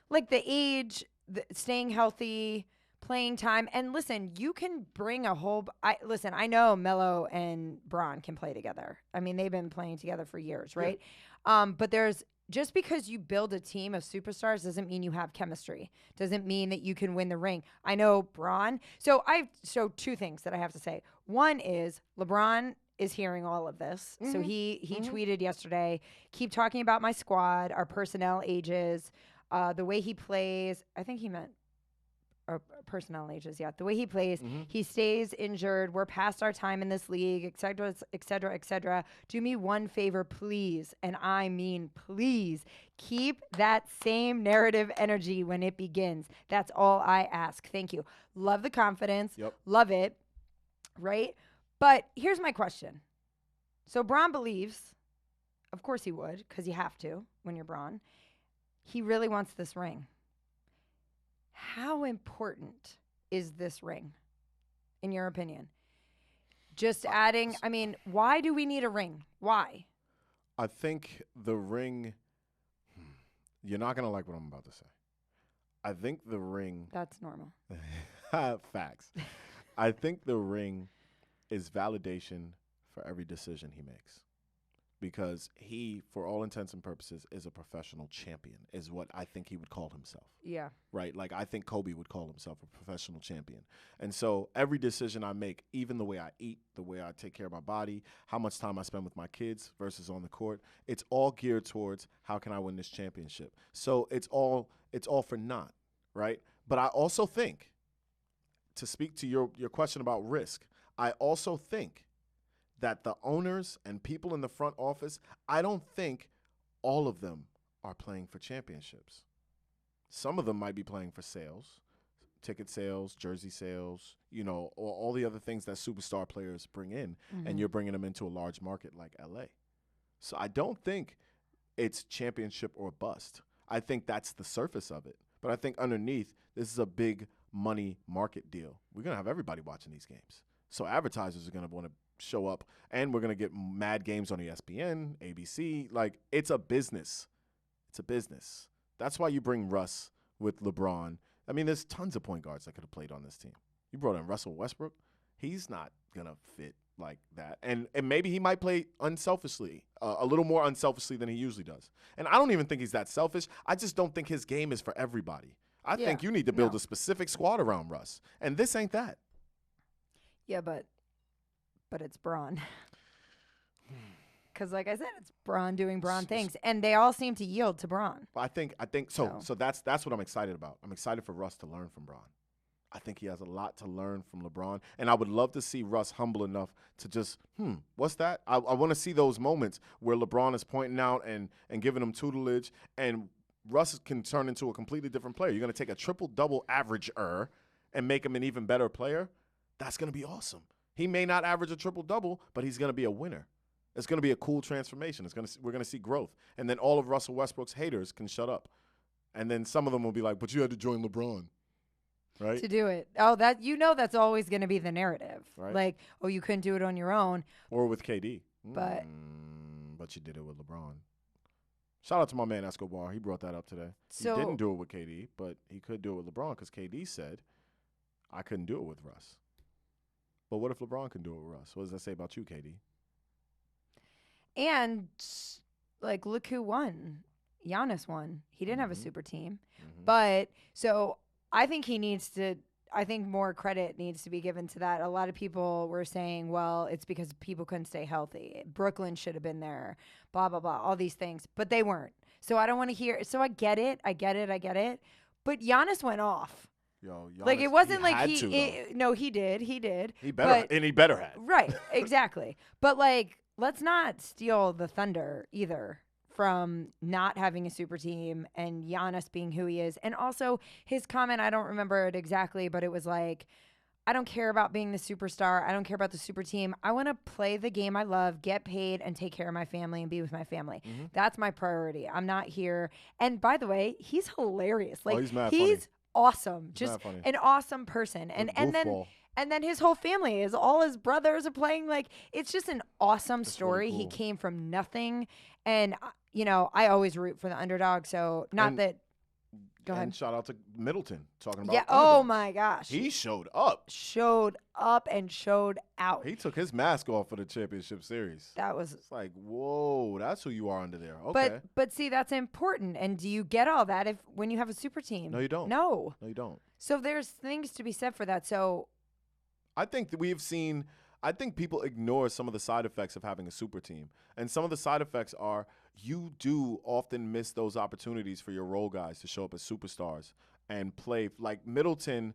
Like the age... staying healthy, playing time. And listen, you can bring a whole... I know Melo and Bron can play together. I mean, they've been playing together for years, right? Yeah. But there's... Just because you build a team of superstars doesn't mean you have chemistry. Doesn't mean that you can win the ring. I know Bron... So two things that I have to say. One is LeBron is hearing all of this. Mm-hmm. So he tweeted yesterday, keep talking about my squad, our personnel ages... the way he plays, I think he meant personnel ages, yeah. The way he plays, he stays injured. We're past our time in this league, et cetera, et cetera, et cetera. Do me one favor, please. And I mean, please, keep that same narrative energy when it begins. That's all I ask. Thank you. Love the confidence. Yep. Love it. Right? But here's my question. So Bron believes, of course he would, because you have to when you're Bron. He really wants this ring. How important is this ring, in your opinion? Just adding, I mean, why do we need a ring? Why? I think the ring, you're not going to like what I'm about to say. I think the ring. That's normal. Facts. I think the ring is validation for every decision he makes. Because he, for all intents and purposes, is a professional champion, is what I think he would call himself. Yeah. Right? Like, I think Kobe would call himself a professional champion. And so every decision I make, even the way I eat, the way I take care of my body, how much time I spend with my kids versus on the court, it's all geared towards how can I win this championship. So it's all for naught, right? But I also think, to speak to your question about risk, I also think that the owners and people in the front office, I don't think all of them are playing for championships. Some of them might be playing for sales, ticket sales, jersey sales, or all the other things that superstar players bring in, and you're bringing them into a large market like LA. So I don't think it's championship or bust. I think that's the surface of it. But I think underneath, this is a big money market deal. We're going to have everybody watching these games. So advertisers are going to want to show up, and we're going to get mad games on ESPN, ABC. Like, it's a business. It's a business. That's why you bring Russ with LeBron. I mean, there's tons of point guards that could have played on this team. You brought in Russell Westbrook. He's not going to fit like that. And maybe he might play unselfishly, a little more unselfishly than he usually does. And I don't even think he's that selfish. I just don't think his game is for everybody. I think you need to build a specific squad around Russ. And this ain't that. Yeah, but it's Braun. Because, like I said, it's Braun doing Braun things, and they all seem to yield to Braun. I think so. So that's what I'm excited about. I'm excited for Russ to learn from Braun. I think he has a lot to learn from LeBron, and I would love to see Russ humble enough to just, what's that? I want to see those moments where LeBron is pointing out and giving him tutelage, and Russ can turn into a completely different player. You're going to take a triple-double averager and make him an even better player? That's going to be awesome. He may not average a triple-double, but he's going to be a winner. It's going to be a cool transformation. We're going to see growth. And then all of Russell Westbrook's haters can shut up. And then some of them will be like, but you had to join LeBron, right? To do it. Oh, that's always going to be the narrative. Right. Like, oh, you couldn't do it on your own. Or with KD. But you did it with LeBron. Shout out to my man Escobar. He brought that up today. He didn't do it with KD, but he could do it with LeBron because KD said, I couldn't do it with Russ. But what if LeBron can do it with Russ? What does that say about you, KD? And, like, look who won. Giannis won. He didn't have a super team. But, so, I think more credit needs to be given to that. A lot of people were saying, well, it's because people couldn't stay healthy. Brooklyn should have been there, blah, blah, blah, all these things. But they weren't. So I don't want to hear. So I get it. But Giannis went off. Yo, Giannis, like, it wasn't like he did. He did. He better have. Right, exactly. But, like, let's not steal the thunder either from not having a super team and Giannis being who he is. And also his comment, I don't remember it exactly, but it was like, I don't care about being the superstar. I don't care about the super team. I want to play the game I love, get paid, and take care of my family and be with my family. That's my priority. I'm not here. And by the way, he's hilarious. Like, he's mad funny. Awesome. Just an awesome person. And then his whole family is all his brothers are playing. Like, it's just an awesome story. Really cool. He came from nothing. And, I always root for the underdog. So go ahead. And shout out to Middleton talking about underdogs. Oh my gosh. He showed up. And showed out. He took his mask off for the championship series. It's like, whoa, that's who you are under there. Okay. But see, that's important. And do you get all that when you have a super team? No, you don't. No, you don't. So there's things to be said for that. So I think that I think people ignore some of the side effects of having a super team. And some of the side effects are you do often miss those opportunities for your role guys to show up as superstars and play. Like, Middleton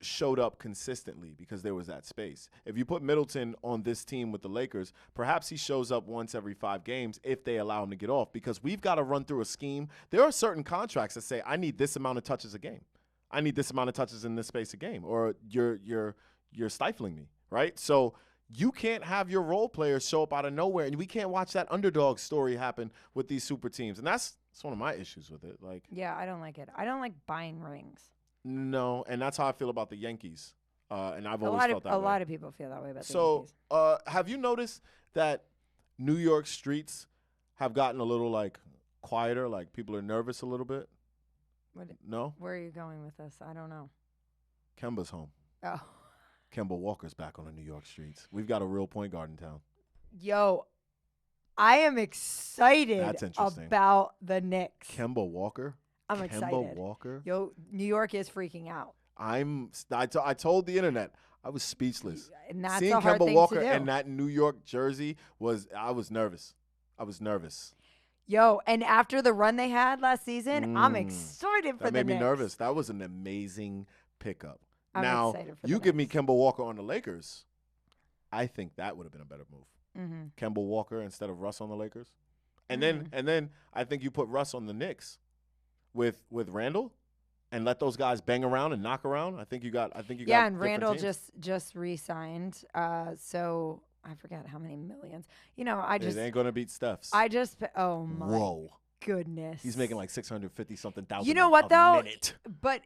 showed up consistently because there was that space. If you put Middleton on this team with the Lakers, perhaps he shows up once every 5 games if they allow him to get off, because we've got to run through a scheme. There are certain contracts that say, I need this amount of touches a game. I need this amount of touches in this space a game, or you're stifling me, right? So you can't have your role players show up out of nowhere, and we can't watch that underdog story happen with these super teams. And that's one of my issues with it. Like, yeah, I don't like it. I don't like buying rings. No, and that's how I feel about the Yankees. And I've always felt that way. A lot of people feel that way about the Yankees. So have you noticed that New York streets have gotten a little, like, quieter? Like, people are nervous a little bit? No? Where are you going with this? I don't know. Kemba's home. Oh. Kemba Walker's back on the New York streets. We've got a real point guard in town. Yo, I am excited That's interesting. about the Knicks. Kemba Walker? I'm excited. Kemba Walker? Yo, New York is freaking out. I told the internet, I was speechless. And that's Seeing a hard Kemba thing Walker to do. and that New York jersey I was nervous. Yo, and after the run they had last season, I'm excited for the Knicks. That made me nervous. That was an amazing pickup. I'm now, excited for you the give me Knicks. Kemba Walker on the Lakers, I think that would have been a better move. Mm-hmm. Kemba Walker instead of Russ on the Lakers. And then I think you put Russ on the Knicks with Randall and let those guys bang around and knock around. I think you got Yeah, and different Randall teams. just re-signed. So I forget how many millions. You know, I just It ain't gonna beat Steph's. oh my Whoa. goodness. He's making like 650 something thousand. You know what though? Minute. But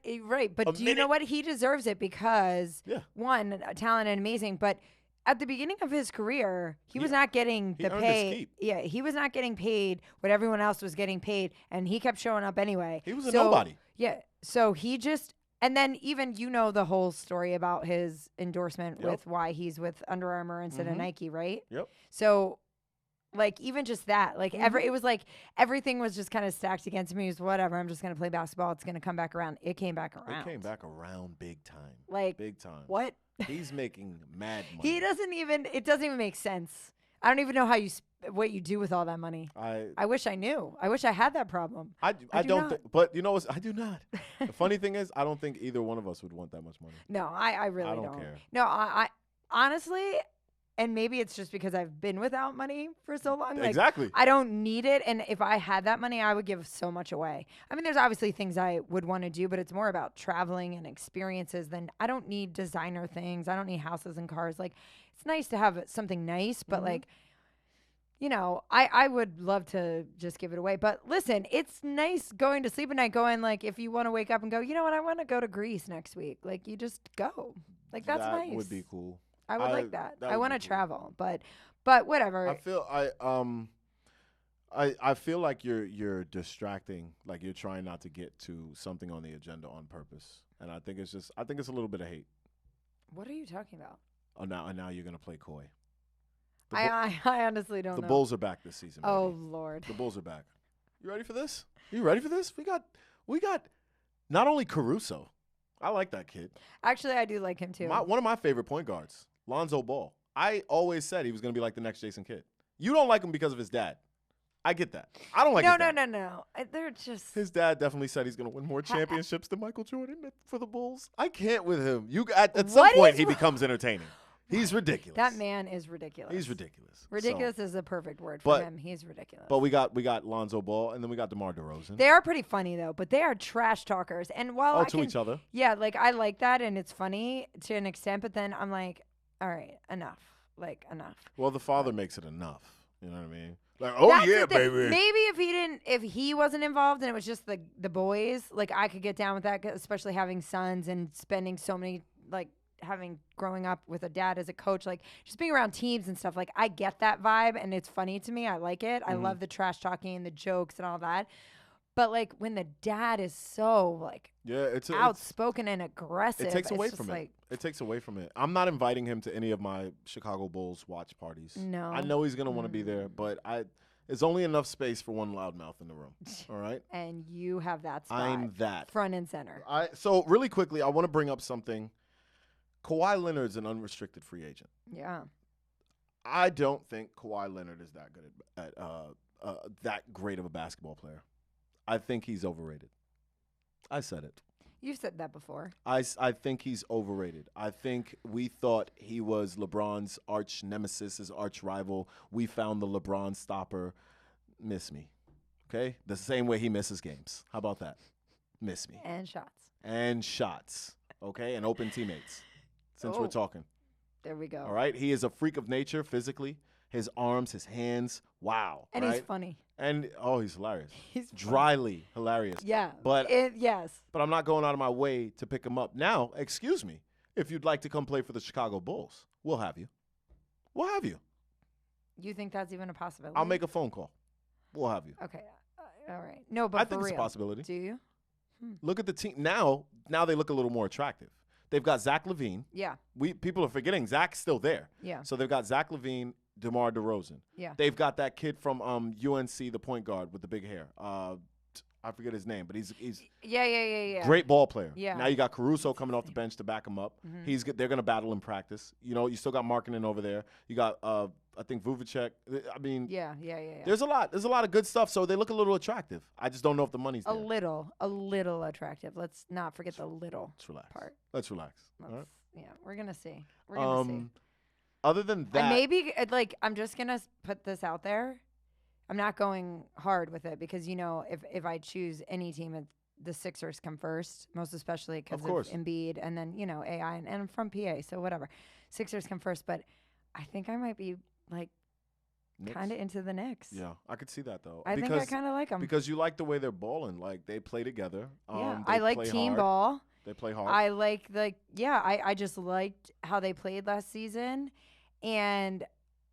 but do you know what? He deserves it because one, talent and amazing, but at the beginning of his career, he was not getting the earned his pay. keep. Yeah, he was not getting paid what everyone else was getting paid, and he kept showing up anyway. He was a nobody. Yeah, so he just, and then even the whole story about his endorsement with why he's with Under Armour instead of Nike, right? Yep. So, like, even just that, like, it was like everything was just kind of stacked against me. It was whatever. I'm just gonna play basketball. It's gonna come back around. It came back around. It came back around big time. Like, big time. What? He's making mad money. It doesn't even make sense. I don't even know how what you do with all that money. I wish I knew. I wish I had that problem. I don't but you know what? I do not. The funny thing is, I don't think either one of us would want that much money. No, I really don't care. No, I honestly, and maybe it's just because I've been without money for so long. Like, Exactly. I don't need it. And if I had that money, I would give so much away. I mean, there's obviously things I would want to do, but it's more about traveling and experiences than I don't need designer things. I don't need houses and cars. Like, it's nice to have something nice, but like, you know, I would love to just give it away. But listen, it's nice going to sleep at night going, like, if you want to wake up and go, you know what, I want to go to Greece next week. Like, you just go. Like, that's nice. That would be cool. I would like that. I want to cool. travel, but whatever. I feel like you're distracting, like you're trying not to get to something on the agenda on purpose, and I think it's a little bit of hate. What are you talking about? Oh, now you're gonna play coy. I honestly don't know. The Bulls are back this season. Baby. Oh Lord. The Bulls are back. You ready for this? We got not only Caruso. I like that kid. Actually, I do like him too. One of my favorite point guards, Lonzo Ball. I always said he was going to be like the next Jason Kidd. You don't like him because of his dad. I get that. I don't like his dad. No. They're just... His dad definitely said he's going to win more championships than Michael Jordan for the Bulls. I can't with him. At some point, he becomes entertaining. He's ridiculous. That man is ridiculous. He's ridiculous. Ridiculous is a perfect word for him. He's ridiculous. But we got Lonzo Ball, and then we got DeMar DeRozan. They are pretty funny, though, but they are trash talkers. And while each other. Yeah, like, I like that, and it's funny to an extent, but then I'm like, all right, enough. Like, enough. Well, the father makes it enough. You know what I mean? Like, baby. Maybe if he wasn't involved and it was just the boys, like, I could get down with that, especially having sons and spending so many, like, growing up with a dad as a coach, like, just being around teams and stuff. Like, I get that vibe, and it's funny to me. I like it. I love the trash talking and the jokes and all that. But, like, when the dad is so, like, outspoken and aggressive, it takes away from it. It takes away from it. I'm not inviting him to any of my Chicago Bulls watch parties. No. I know he's going to want to be there, but there's only enough space for one loudmouth in the room. All right? And you have that spot. I'm that. Front and center. So, really quickly, I want to bring up something. Kawhi Leonard's an unrestricted free agent. Yeah. I don't think Kawhi Leonard is that good at that great of a basketball player. I think he's overrated. I said it. You've said that before. I think he's overrated. I think we thought he was LeBron's arch nemesis, his arch rival. We found the LeBron stopper. Miss me. Okay? The same way he misses games. How about that? Miss me. And shots. Okay? And open teammates. Since we're talking. There we go. All right? He is a freak of nature physically. His arms, his hands. Wow. And he's funny. And he's hilarious. He's dryly hilarious. Yeah. But yes. But I'm not going out of my way to pick him up. Now, excuse me, if you'd like to come play for the Chicago Bulls, we'll have you. We'll have you. You think that's even a possibility? I'll make a phone call. We'll have you. Okay. All right. No, but I think it's a possibility. Do you? Look at the team now. Now they look a little more attractive. They've got Zach LaVine. Yeah. People are forgetting Zach's still there. Yeah. So they've got Zach LaVine, DeMar DeRozan. Yeah. They've got that kid from UNC, the point guard with the big hair. I forget his name, but he's Yeah. great ball player. Yeah. Now you got Caruso coming off the bench to back him up. Mm-hmm. They're going to battle in practice. You know, you still got Markkanen over there. You got I think Vuvacek. I mean, Yeah. There's a lot of good stuff. So they look a little attractive. I just don't know if the money's there. A little attractive. Let's not forget the little part. Let's relax. All right? Yeah, we're gonna see. We're gonna see. Other than that, And maybe I'm just gonna put this out there. I'm not going hard with it because if I choose any team, the Sixers come first, most especially because of Embiid, and then AI, and I'm from PA, so whatever. Sixers come first, but I think I might be kind of into the Knicks. Yeah, I could see that though. I think I kind of like them because you like the way they're balling. Like they play together. I like team hard. ball. They play hard. I like I just liked how they played last season, and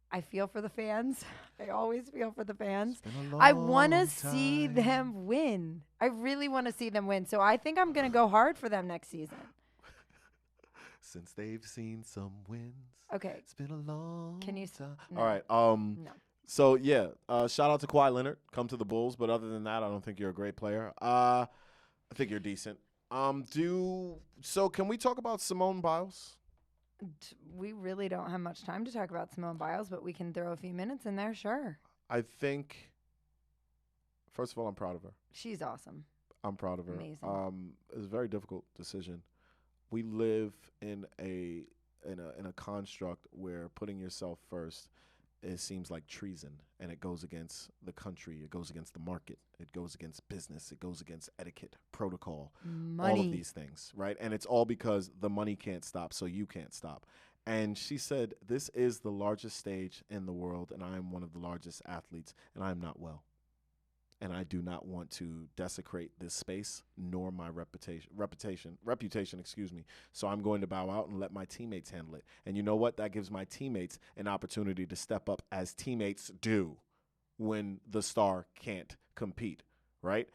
I feel for the fans. I always feel for the fans. I want to see them win. I really want to see them win. So I think I'm going to go hard for them next season. Since they've seen some wins. Okay. It's been a long time. No. All right. No. So, yeah, shout out to Kawhi Leonard. Come to the Bulls. But other than that, I don't think you're a great player. I think you're decent. So can we talk about Simone Biles? We really don't have much time to talk about Simone Biles, but we can throw a few minutes in there, sure. I think, first of all, I'm proud of her. She's awesome. I'm proud of her. Amazing. It was a very difficult decision. We live in a construct where putting yourself first, it seems like treason, and it goes against the country, it goes against the market, it goes against business, it goes against etiquette, protocol, money. all of these things, right? And it's all because the money can't stop, so you can't stop. And she said, this is the largest stage in the world, and I am one of the largest athletes, and I am not well. And I do not want to desecrate this space nor my reputation, excuse me. So I'm going to bow out and let my teammates handle it. And you know what? That gives my teammates an opportunity to step up as teammates do when the star can't compete, right?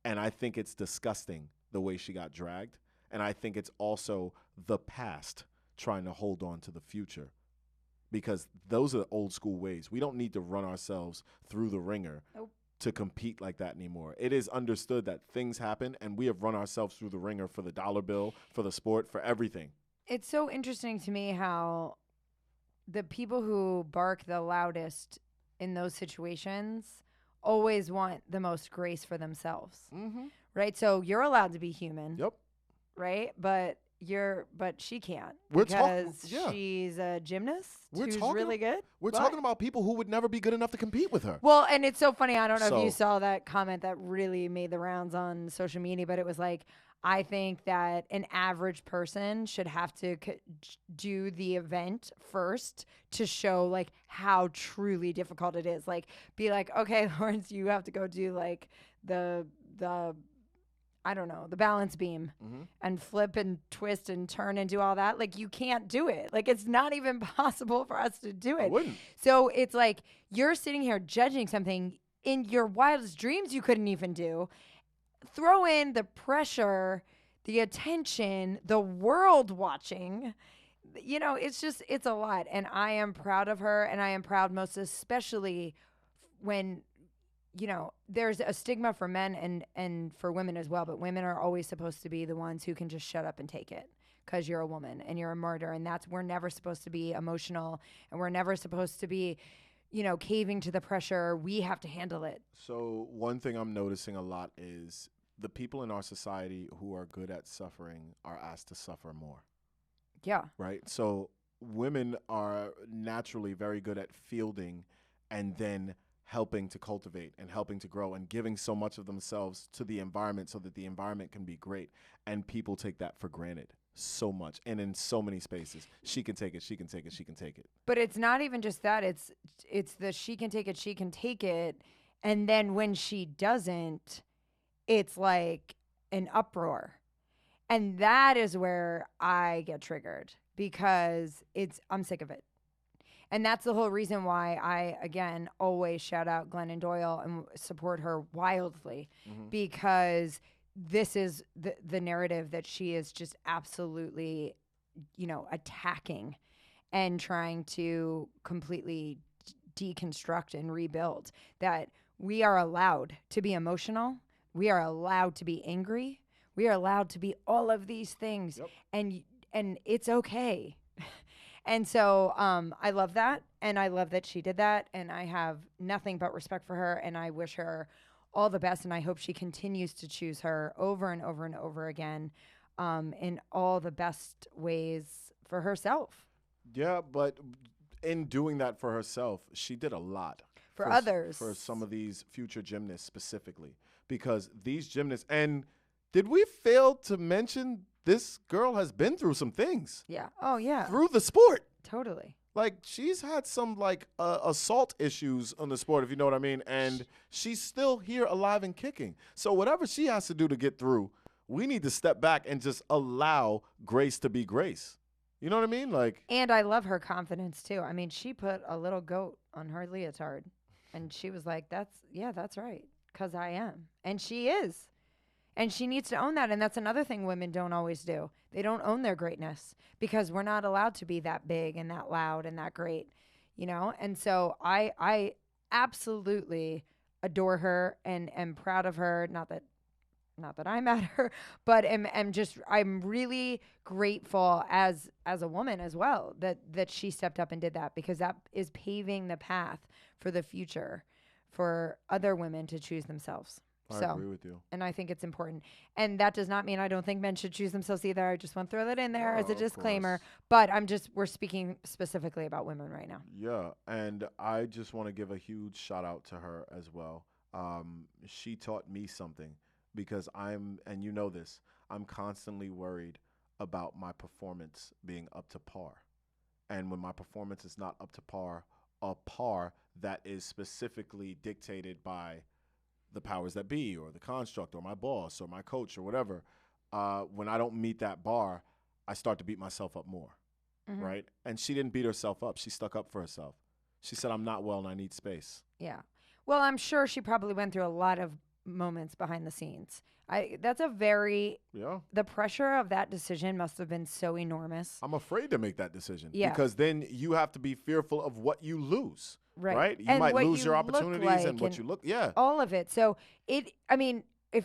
And I think it's disgusting the way she got dragged. And I think it's also the past trying to hold on to the future, because those are old school ways. We don't need to run ourselves through the ringer. Nope. To compete like that anymore. It is understood that things happen, and we have run ourselves through the ringer for the dollar bill, for the sport, for everything. It's so interesting to me how the people who bark the loudest in those situations always want the most grace for themselves, right? So you're allowed to be human, right? But she can't because she's a gymnast who's really good. We're talking about people who would never be good enough to compete with her. Well, and it's so funny. I don't know if you saw that comment that really made the rounds on social media, but it was like, I think that an average person should have to do the event first to show like how truly difficult it is. Like, be like, okay, Lawrence, you have to go do like the I don't know, the balance beam and flip and twist and turn and do all that. Like, you can't do it. Like, it's not even possible for us to do it. I wouldn't. So it's like you're sitting here judging something in your wildest dreams you couldn't even do. Throw in the pressure, the attention, the world watching. It's a lot. And I am proud of her, and I am proud most especially when there's a stigma for men and for women as well, but women are always supposed to be the ones who can just shut up and take it because you're a woman and you're a martyr, and we're never supposed to be emotional, and we're never supposed to be, caving to the pressure. We have to handle it. So one thing I'm noticing a lot is the people in our society who are good at suffering are asked to suffer more. Yeah. Right? So women are naturally very good at fielding and then helping to cultivate and helping to grow and giving so much of themselves to the environment so that the environment can be great. And people take that for granted so much and in so many spaces. She can take it, she can take it, she can take it. But it's not even just that. It's the she can take it, she can take it. And then when she doesn't, it's like an uproar. And that is where I get triggered because I'm sick of it. And that's the whole reason why I, again, always shout out Glennon Doyle and support her wildly because this is the narrative that she is just absolutely, attacking and trying to completely deconstruct and rebuild. That we are allowed to be emotional. We are allowed to be angry. We are allowed to be all of these things. Yep. And it's okay. And so I love that. And I love that she did that. And I have nothing but respect for her. And I wish her all the best. And I hope she continues to choose her over and over and over again in all the best ways for herself. Yeah, but in doing that for herself, she did a lot. For others. For some of these future gymnasts specifically. Because these gymnasts, and did we fail to mention this girl has been through some things? Yeah. Oh, yeah. Through the sport. Totally. Like, she's had some, assault issues on the sport, if you know what I mean, and she's still here alive and kicking. So whatever she has to do to get through, we need to step back and just allow Grace to be Grace. You know what I mean? And I love her confidence, too. I mean, she put a little goat on her leotard, and she was like, that's right, because I am. And she is. And she needs to own that. And that's another thing women don't always do. They don't own their greatness because we're not allowed to be that big and that loud and that great, And so I absolutely adore her and am proud of her. Not that I'm at her, but I'm really grateful as a woman as well that she stepped up and did that, because that is paving the path for the future for other women to choose themselves. I agree with you. And I think it's important. And that does not mean I don't think men should choose themselves either. I just want to throw that in there as a disclaimer. But we're speaking specifically about women right now. Yeah. And I just want to give a huge shout out to her as well. She taught me something, because and you know this, I'm constantly worried about my performance being up to par. And when my performance is not up to par, a par that is specifically dictated by the powers that be or the construct or my boss or my coach or whatever, when I don't meet that bar, I start to beat myself up more, right? And she didn't beat herself up. She stuck up for herself. She said, I'm not well and I need space. Yeah. Well, I'm sure she probably went through a lot of moments behind the scenes. The pressure of that decision must have been so enormous. I'm afraid to make that decision because then you have to be fearful of what you lose. Right? You might lose your opportunities and what you look, all of it. So if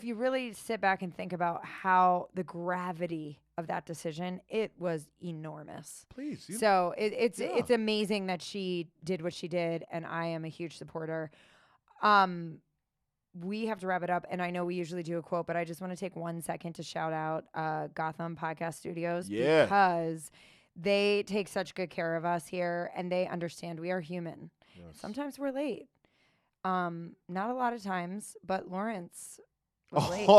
you really sit back and think about how the gravity of that decision, it was enormous. Please. So it's amazing that she did what she did, and I am a huge supporter. We have to wrap it up, and I know we usually do a quote, but I just want to take 1 second to shout out Gotham Podcast Studios because they take such good care of us here, and they understand we are human. Yes. Sometimes we're late. Not a lot of times, but Lawrence was late.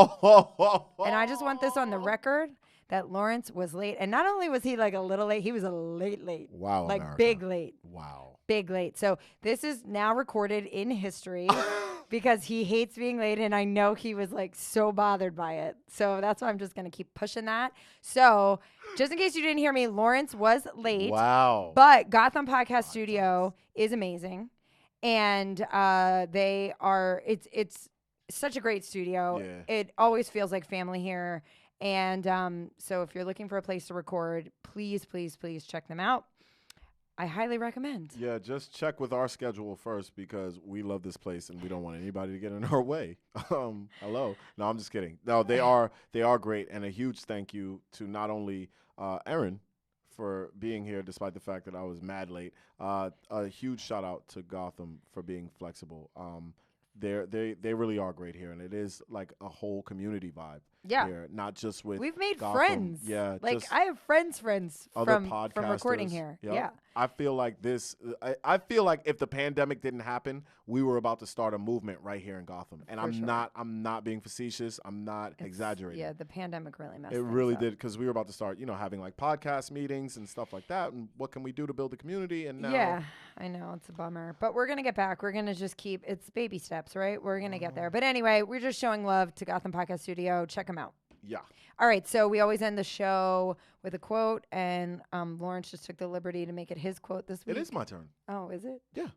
And I just want this on the record that Lawrence was late. And not only was he a little late, he was a late. Wow. America. Big late. Wow. Big late. So this is now recorded in history because he hates being late. And I know he was so bothered by it. So that's why I'm just going to keep pushing that. So just in case you didn't hear me, Lawrence was late. Wow. But Gotham Podcast Studio is amazing. And it's such a great studio. Yeah. It always feels like family here. And so if you're looking for a place to record, please, please, please check them out. I highly recommend. Yeah, just check with our schedule first because we love this place and we don't want anybody to get in our way. Hello. No, I'm just kidding. No, they are great. And a huge thank you to not only Erin for being here despite the fact that I was mad late. A huge shout out to Gotham for being flexible. They really are great here, and it is like a whole community vibe. Yeah, here, not just with we've made Gotham. friends. Yeah, I have friends from recording here. Yep. Yeah, I feel like this. I feel like if the pandemic didn't happen, we were about to start a movement right here in Gotham. And I'm not being facetious. I'm not exaggerating. Yeah, the pandemic really messed. It really did because we were about to start, having podcast meetings and stuff like that. And what can we do to build a community? And now, yeah, I know it's a bummer, but we're gonna get back. We're gonna just it's baby steps, right? We're gonna get there. But anyway, we're just showing love to Gotham Podcast Studio. Check them out. Yeah. All right. So we always end the show with a quote, and Lawrence just took the liberty to make it his quote this week. It is my turn. Oh, is it? Yeah.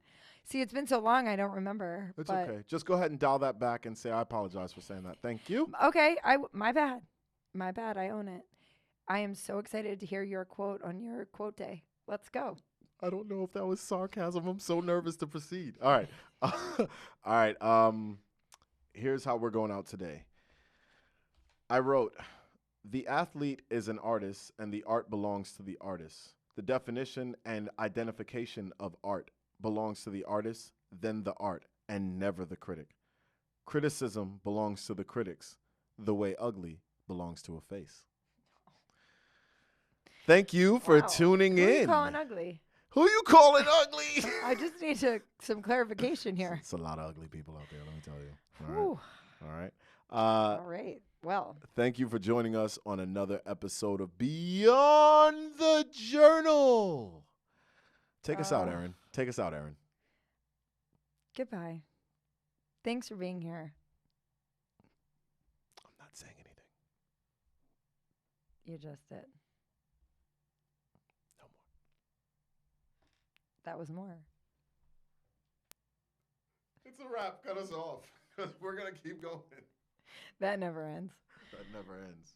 See, it's been so long, I don't remember. It's but okay. Just go ahead and dial that back and say, I apologize for saying that. Thank you. Okay, my bad. My bad. I own it. I am so excited to hear your quote on your quote day. Let's go. I don't know if that was sarcasm. I'm so nervous to proceed. All right. All right. Here's how we're going out today. I wrote, the athlete is an artist and the art belongs to the artist. The definition and identification of art belongs to the artist, then the art, and never the critic. Criticism belongs to the critics, the way ugly belongs to a face. Thank you for tuning in. Who are you calling ugly? Who you calling ugly? I just need some clarification here. It's a lot of ugly people out there, let me tell you. Whew. All right. All right. Well, thank you for joining us on another episode of Beyonnnd The Journalll. Take us out, Erin. Take us out, Erin. Goodbye. Thanks for being here. I'm not saying anything. You just did. No more. That was more. It's a wrap. Cut us off. Because we're going to keep going. That never ends. That never ends.